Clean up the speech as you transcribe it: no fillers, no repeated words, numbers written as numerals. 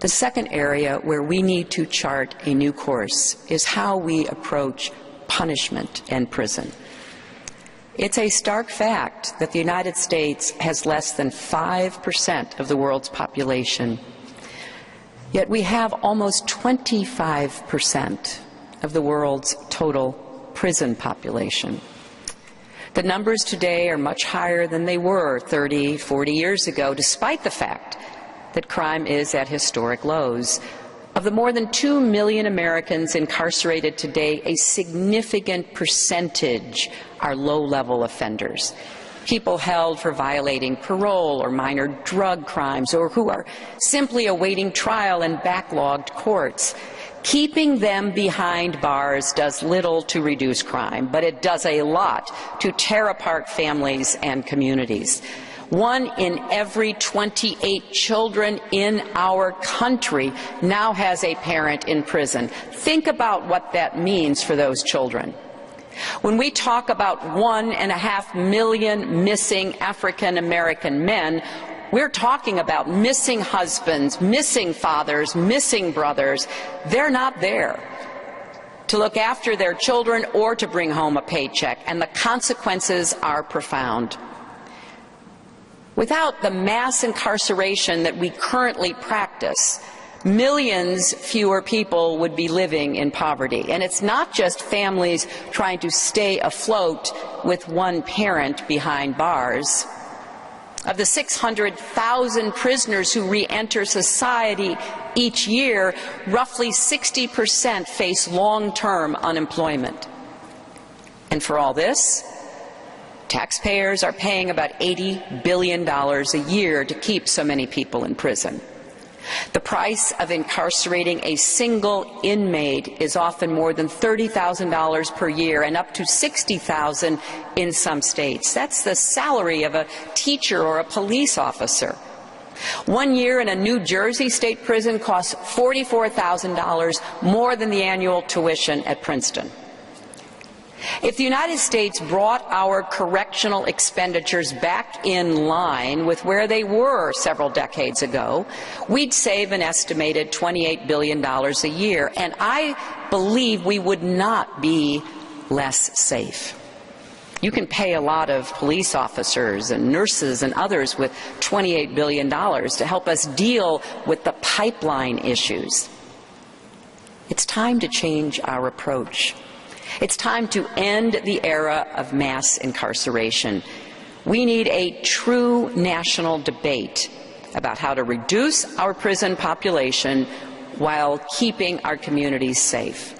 The second area where we need to chart a new course is how we approach punishment and prison. It's a stark fact that the United States has less than 5% of the world's population, yet we have almost 25% of the world's total prison population. The numbers today are much higher than they were 30, 40 years ago, despite the fact that crime is at historic lows. Of the more than 2 million Americans incarcerated today, a significant percentage are low-level offenders, people held for violating parole or minor drug crimes, or who are simply awaiting trial in backlogged courts. Keeping them behind bars does little to reduce crime, but it does a lot to tear apart families and communities. 1 in every 28 children in our country now has a parent in prison. Think about what that means for those children. When we talk about 1.5 million missing African American men, we're talking about missing husbands, missing fathers, missing brothers. They're not there to look after their children or to bring home a paycheck, and the consequences are profound. Without the mass incarceration that we currently practice, millions fewer people would be living in poverty. And it's not just families trying to stay afloat with one parent behind bars. Of the 600,000 prisoners who re-enter society each year, roughly 60% face long-term unemployment. And for all this, taxpayers are paying about $80 billion a year to keep so many people in prison. The price of incarcerating a single inmate is often more than $30,000 per year and up to $60,000 in some states. That's the salary of a teacher or a police officer. 1 year in a New Jersey state prison costs $44,000 more than the annual tuition at Princeton. If the United States brought our correctional expenditures back in line with where they were several decades ago, we'd save an estimated $28 billion a year, and I believe we would not be less safe. You can pay a lot of police officers and nurses and others with $28 billion to help us deal with the pipeline issues. It's time to change our approach. It's time to end the era of mass incarceration. We need a true national debate about how to reduce our prison population while keeping our communities safe.